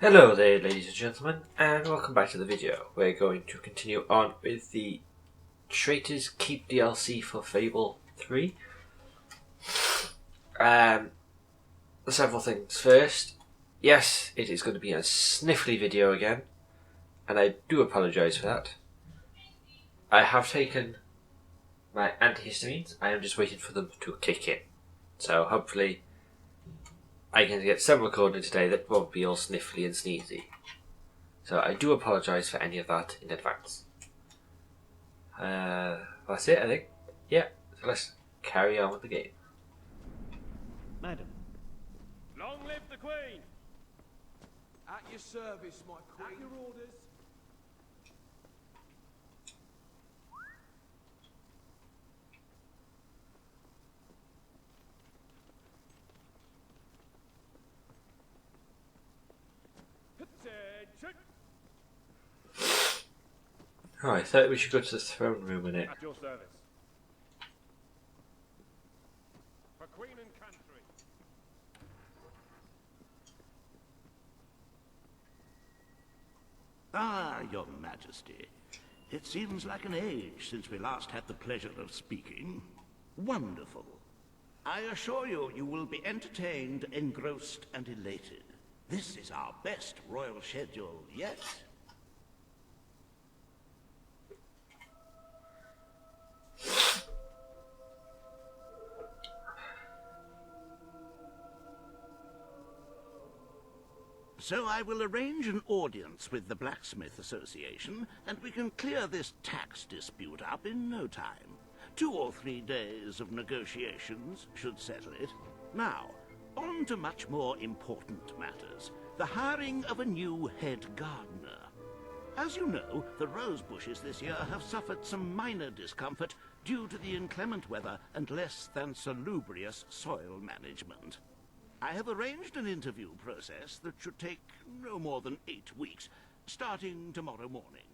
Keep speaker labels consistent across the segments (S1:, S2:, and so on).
S1: Hello there, ladies and gentlemen, and welcome back to the video. We're going to continue on with the Traitors Keep DLC for Fable 3. Several things. First, yes, it is going to be a sniffly video again, and I do apologise for that. I have taken my antihistamines. I am just waiting for them to kick in. So hopefully I can get some recording today that won't be all sniffly and sneezy. So I do apologise for any of that in advance. That's it, I think. Yeah, so let's carry on with the game.
S2: Madam.
S3: Long live the Queen!
S4: At your service, my queen. At your orders.
S3: Attention!
S1: Oh, I thought we should go to the throne room in it.
S3: At your service. For Queen and country.
S2: Ah, Your Majesty. It seems like an age since we last had the pleasure of speaking. Wonderful. I assure you, you will be entertained, engrossed, and elated. This is our best royal schedule yet. So I will arrange an audience with the Blacksmith Association, and we can clear this tax dispute up in no time. 2 or 3 days of negotiations should settle it. Now, on to much more important matters. The hiring of a new head gardener. As you know, the rose bushes this year have suffered some minor discomfort due to the inclement weather and less than salubrious soil management. I have arranged an interview process that should take no more than 8 weeks, starting tomorrow morning.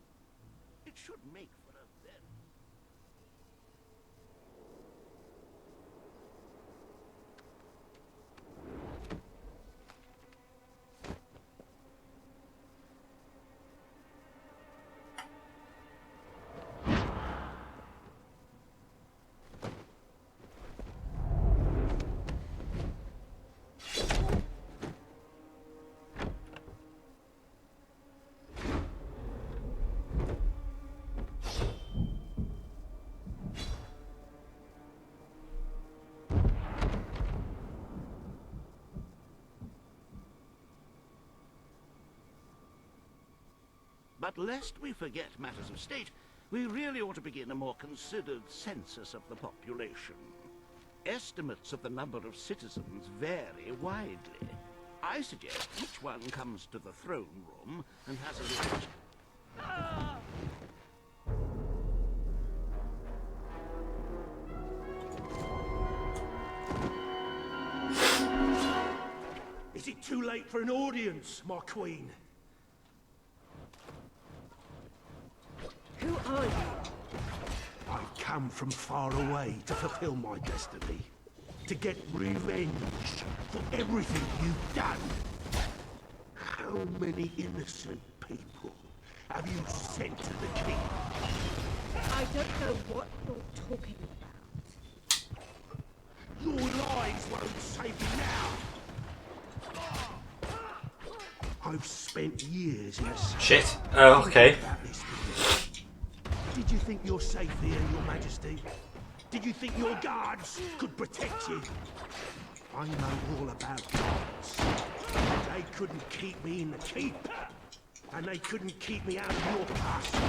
S2: It should make for a very... But lest we forget matters of state, we really ought to begin a more considered census of the population. Estimates of the number of citizens vary widely. I suggest each one comes to the throne room and has a little...
S4: Is it too late for an audience, my queen?
S5: Who are you?
S4: I've come from far away to fulfill my destiny. To get revenge for everything you've done. How many innocent people have you sent to the king?
S5: I don't know what you're talking about.
S4: Your lies won't save you now. I've spent years in a...
S1: Shit. Oh, okay.
S4: Did you think you're safe here, Your Majesty? Did you think your guards could protect you? I know all about guards. They couldn't keep me in the keep. And they couldn't keep me out of your castle.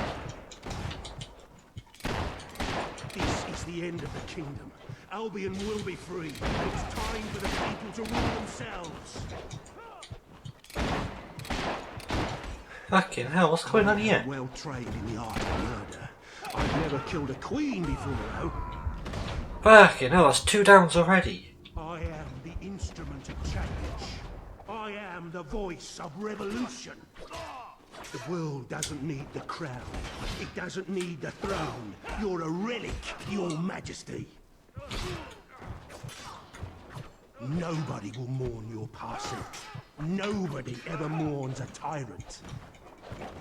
S4: This is the end of the kingdom. Albion will be free. It's time for the people to rule themselves.
S1: Fucking hell, what's going on here?
S4: Well trained in the art of murder. I've never killed a queen before, though.
S1: Fucking hell, that's 2 downs already.
S4: I am the instrument of change. I am the voice of revolution. The world doesn't need the crown. It doesn't need the throne. You're a relic, Your Majesty. Nobody will mourn your passing. Nobody ever mourns a tyrant.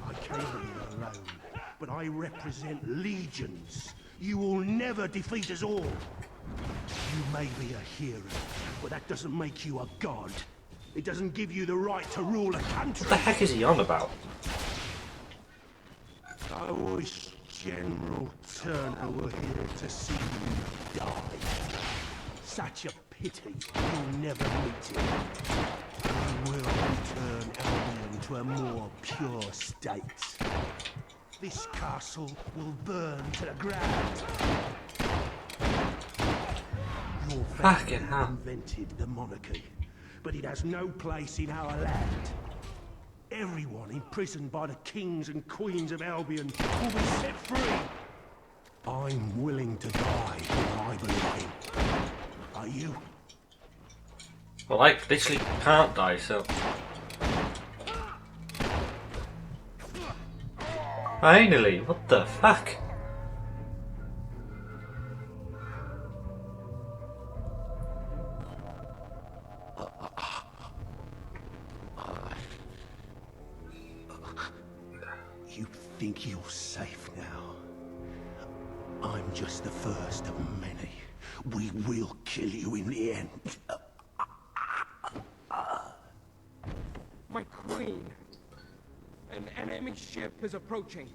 S4: I came here alone, but I represent legions. You will never defeat us all. You may be a hero, but that doesn't make you a god. It doesn't give you the right to rule a country.
S1: What the heck is he on about?
S4: I wish General Turner were here to see you die. Such a pity you'll never meet him. He will return Albion to a more pure state. This castle will burn to the ground. Your
S1: Fucking
S4: family
S1: hell.
S4: invented the monarchy, but it has no place in our land. Everyone imprisoned by the kings and queens of Albion will be set free. I'm willing to die in my belonging. Are you?
S1: Well, I literally can't die, so... Finally, what the fuck?
S4: You think you're safe now? I'm just the first of many. We will kill you in the end.
S6: My queen! An enemy ship is approaching.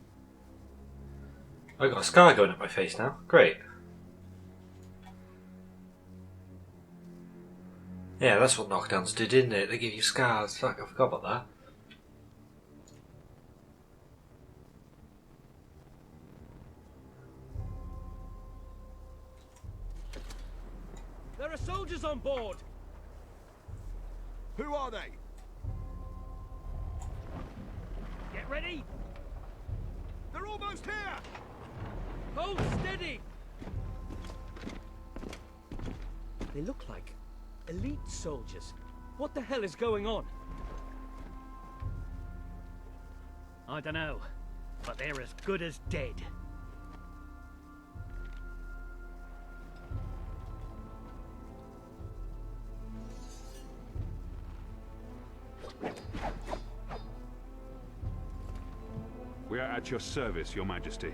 S1: I got a scar going up my face now. Great. Yeah, that's what knockdowns did, didn't it? They give you scars. Fuck, I forgot about that.
S6: There are soldiers on board!
S3: Who are they?
S6: Get ready!
S3: They're almost here!
S6: Hold steady! They look like elite soldiers. What the hell is going on? I don't know, but they're as good as dead.
S7: We are at your service, Your Majesty.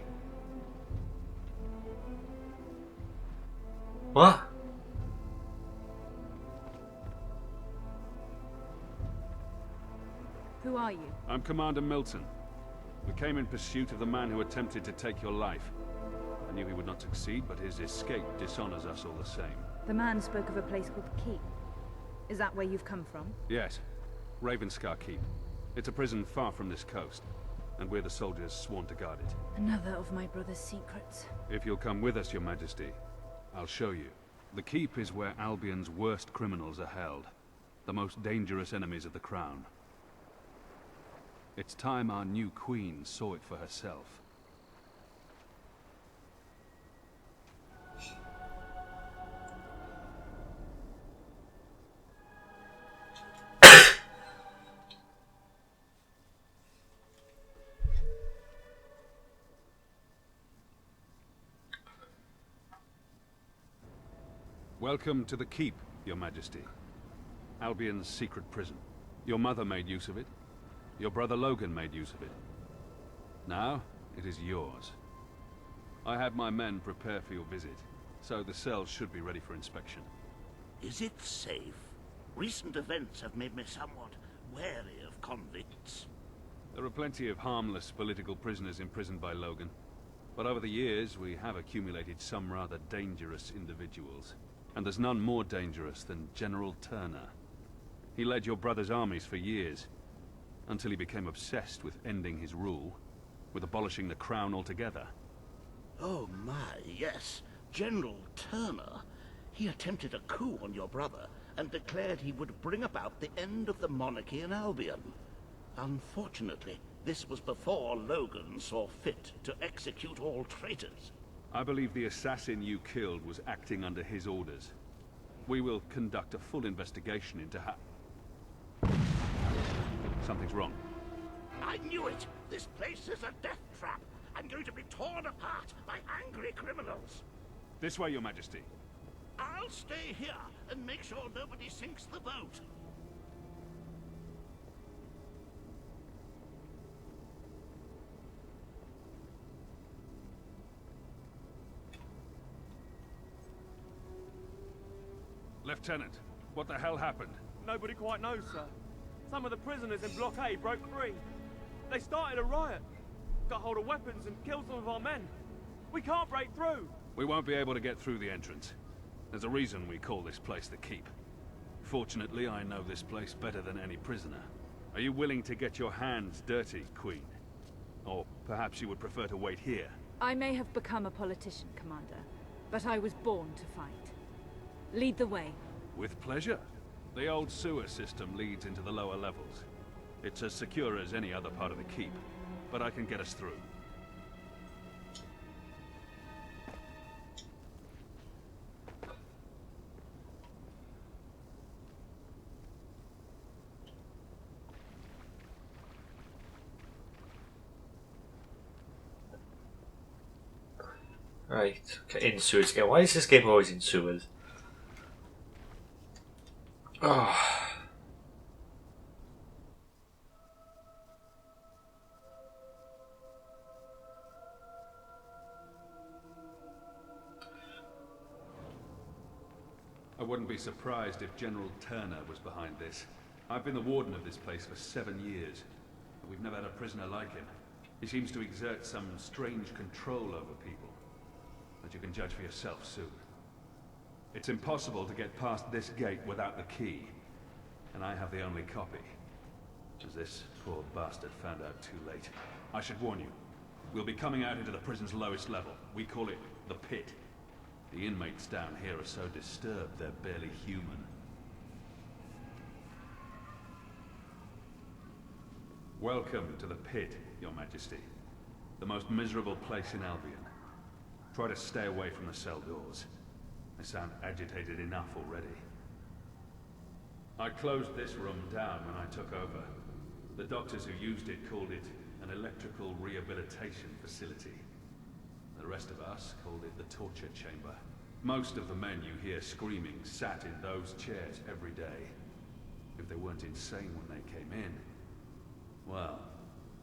S1: What?
S5: Who are you?
S7: I'm Commander Milton. We came in pursuit of the man who attempted to take your life. I knew he would not succeed, but his escape dishonors us all the same.
S5: The man spoke of a place called the Keep. Is that where you've come from?
S7: Yes, Ravenscar Keep. It's a prison far from this coast, and we're the soldiers sworn to guard it.
S5: Another of my brother's secrets.
S7: If you'll come with us, Your Majesty, I'll show you. The Keep is where Albion's worst criminals are held, the most dangerous enemies of the Crown. It's time our new queen saw it for herself. Welcome to the Keep, Your Majesty. Albion's secret prison. Your mother made use of it. Your brother Logan made use of it. Now, it is yours. I had my men prepare for your visit, so the cells should be ready for inspection.
S2: Is it safe? Recent events have made me somewhat wary of convicts.
S7: There are plenty of harmless political prisoners imprisoned by Logan, but over the years we have accumulated some rather dangerous individuals. And there's none more dangerous than General Turner. He led your brother's armies for years, until he became obsessed with ending his rule, with abolishing the crown altogether.
S2: Oh my, yes. General Turner. He attempted a coup on your brother and declared he would bring about the end of the monarchy in Albion. Unfortunately, this was before Logan saw fit to execute all traitors.
S7: I believe the assassin you killed was acting under his orders. We will conduct a full investigation into how... Something's wrong.
S2: I knew it! This place is a death trap. I'm going to be torn apart by angry criminals.
S7: This way, Your Majesty.
S2: I'll stay here and make sure nobody sinks the boat.
S7: Lieutenant, what the hell happened?
S8: Nobody quite knows, sir. Some of the prisoners in Block A broke free. They started a riot, got hold of weapons and killed some of our men. We can't break through.
S7: We won't be able to get through the entrance. There's a reason we call this place the Keep. Fortunately, I know this place better than any prisoner. Are you willing to get your hands dirty, Queen? Or perhaps you would prefer to wait here?
S9: I may have become a politician, Commander, but I was born to fight. Lead the way.
S7: With pleasure. The old sewer system leads into the lower levels. It's as secure as any other part of the Keep, but I can get us through.
S1: Right, okay, in sewers again. Why is this game always in sewers? Oh.
S7: I wouldn't be surprised if General Turner was behind this. I've been the warden of this place for 7 years, but we've never had a prisoner like him. He seems to exert some strange control over people. But you can judge for yourself soon. It's impossible to get past this gate without the key, and I have the only copy. As this poor bastard found out too late. I should warn you, we'll be coming out into the prison's lowest level. We call it the Pit. The inmates down here are so disturbed they're barely human. Welcome to the Pit, Your Majesty. The most miserable place in Albion. Try to stay away from the cell doors. They sound agitated enough already. I closed this room down when I took over. The doctors who used it called it an electrical rehabilitation facility. The rest of us called it the torture chamber. Most of the men you hear screaming sat in those chairs every day. If they weren't insane when they came in, well,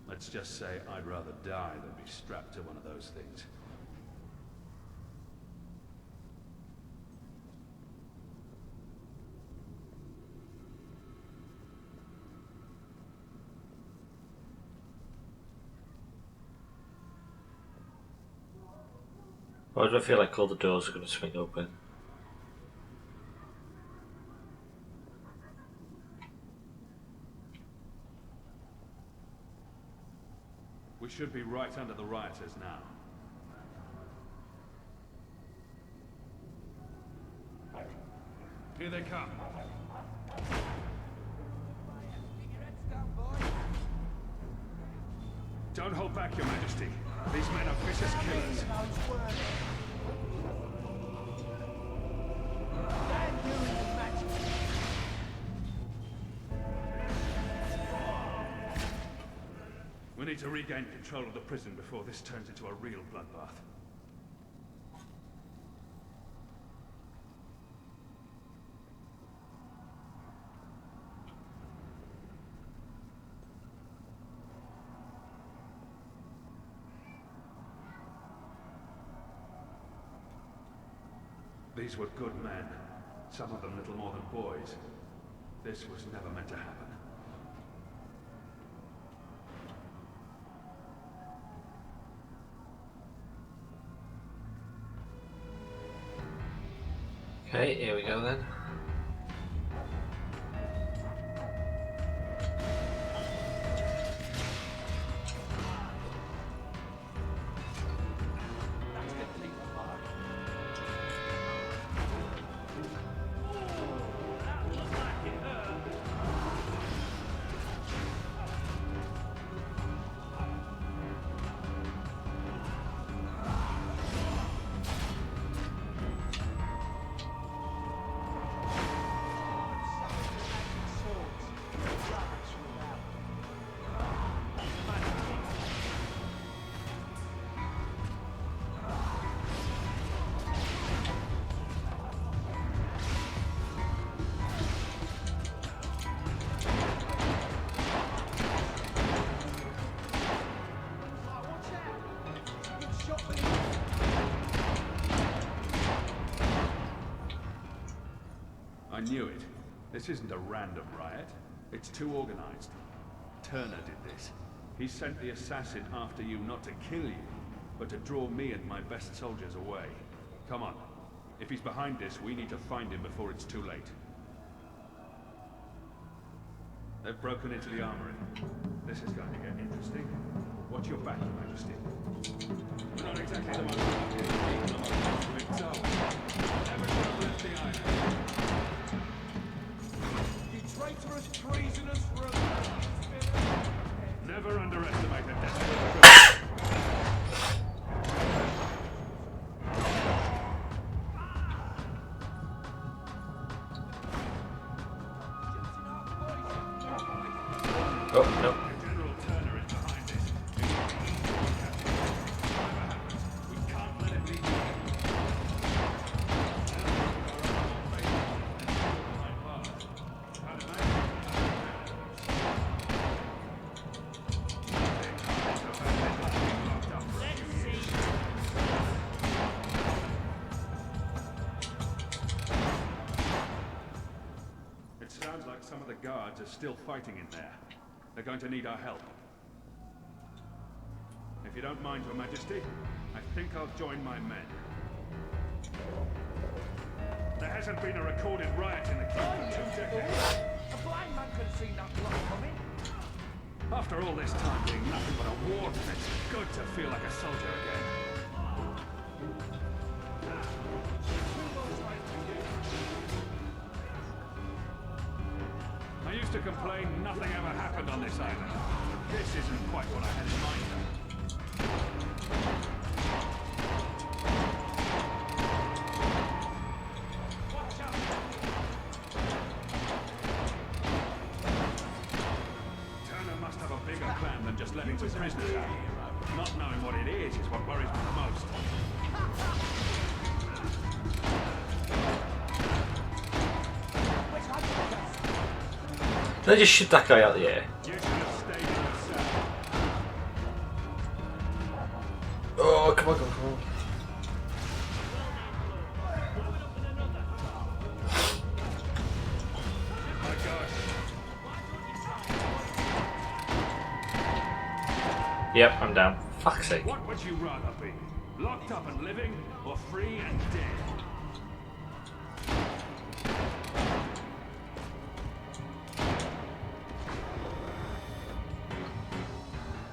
S7: let's just say I'd rather die than be strapped to one of those things.
S1: Why do I feel like all the doors are going to swing open?
S7: We should be right under the rioters now. Here they come. Don't hold back, Your Majesty. These men are vicious killers. We need to regain control of the prison before this turns into a real bloodbath. These were good men, some of them little more than boys. This was never meant to happen.
S1: Okay, here we go then.
S7: knew it. This isn't a random riot. It's too organized. Turner did this. He sent the assassin after you not to kill you, but to draw me and my best soldiers away. Come on. If he's behind this, we need to find him before it's too late. They've broken into the armory. This is going to get interesting. Watch your back, Your Majesty. We're not exactly the most lucky people among the big tower. Never should have left the island.
S3: You traitorous, treasonous rogue!
S7: Never underestimate the destiny.
S1: Oh, no.
S7: General Turner is behind this. We can't let him leave. It sounds like some of the guards are still fighting in there. They're going to need our help. If you don't mind, Your Majesty, I think I'll join my men. There hasn't been a recorded riot in the Keep for 2 decades.
S3: A blind man could have seen that blood coming.
S7: After all this time being nothing but a war, it's good to feel like a soldier again. I used to complain nothing ever happened on this island. This isn't quite what I had in mind, though. Turner must have a bigger plan than just letting some prisoners out. Not knowing what it is what worries me the most.
S1: Did I just shoot that guy out the air?
S7: You should have stayed in your cell.
S1: Oh, come on, come on, come on.
S7: My gosh.
S1: Yep, I'm down. Fuck's sake.
S7: What would you rather be? Locked up and living, or free and dead?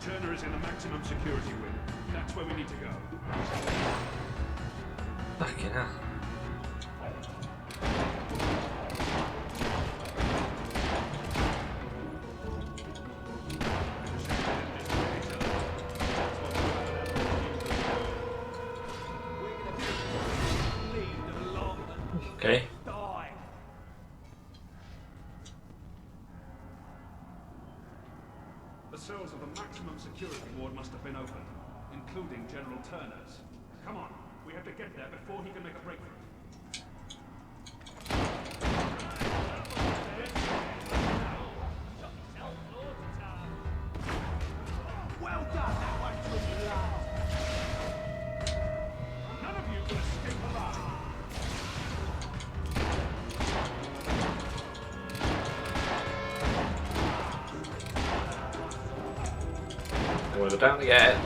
S7: Turner is in the maximum security wing. That's where we need to go.
S1: Fucking hell. Okay.
S3: Die.
S7: The cells of the maximum security ward must have been opened, including General Turner's. Come on, we have to get there before he can make a break for it.
S3: Well done, that one took you, lad.
S7: None of you will escape alive.
S1: I'm gonna go down again.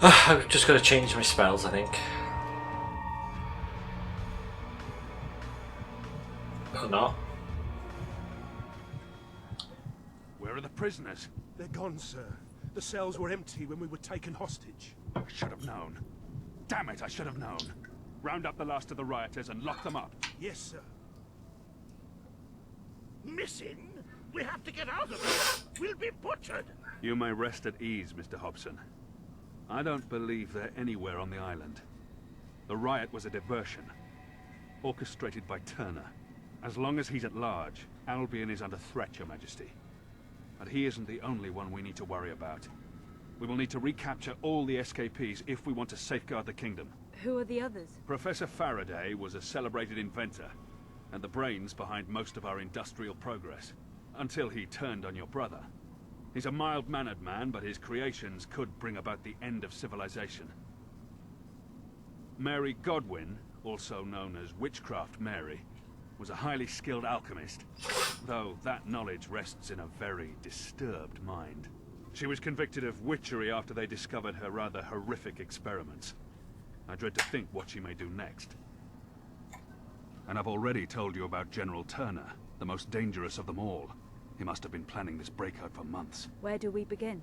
S1: I'm just gonna change my spells, I think. Or not.
S7: Where are the prisoners?
S4: They're gone, sir. The cells were empty when we were taken hostage.
S7: I should have known. Damn it, I should have known. Round up the last of the rioters and lock them up.
S4: Yes, sir.
S2: Missing? We have to get out of here. We'll be butchered.
S7: You may rest at ease, Mr. Hobson. I don't believe they're anywhere on the island. The riot was a diversion, orchestrated by Turner. As long as he's at large, Albion is under threat, Your Majesty. But he isn't the only one we need to worry about. We will need to recapture all the escapees if we want to safeguard the kingdom.
S9: Who are the others?
S7: Professor Faraday was a celebrated inventor, and the brains behind most of our industrial progress, until he turned on your brother. He's a mild-mannered man, but his creations could bring about the end of civilization. Mary Godwin, also known as Witchcraft Mary, was a highly skilled alchemist, though that knowledge rests in a very disturbed mind. She was convicted of witchery after they discovered her rather horrific experiments. I dread to think what she may do next. And I've already told you about General Turner, the most dangerous of them all. He must have been planning this breakout for months.
S9: Where do we begin?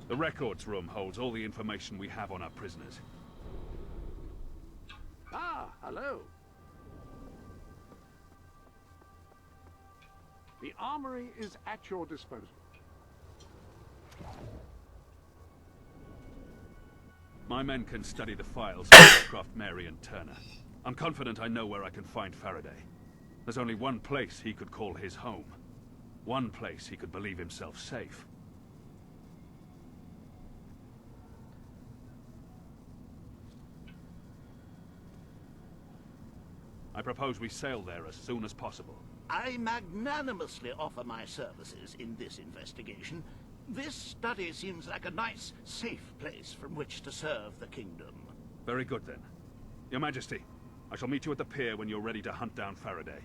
S7: The records room holds all the information we have on our prisoners.
S10: Ah, hello. The armory is at your disposal.
S7: My men can study the files of Witchcraft Mary and Turner. I'm confident I know where I can find Faraday. There's only one place he could call his home. One place he could believe himself safe. I propose we sail there as soon as possible.
S2: I magnanimously offer my services in this investigation. This study seems like a nice, safe place from which to serve the kingdom.
S7: Very good then. Your Majesty, I shall meet you at the pier when you're ready to hunt down Faraday.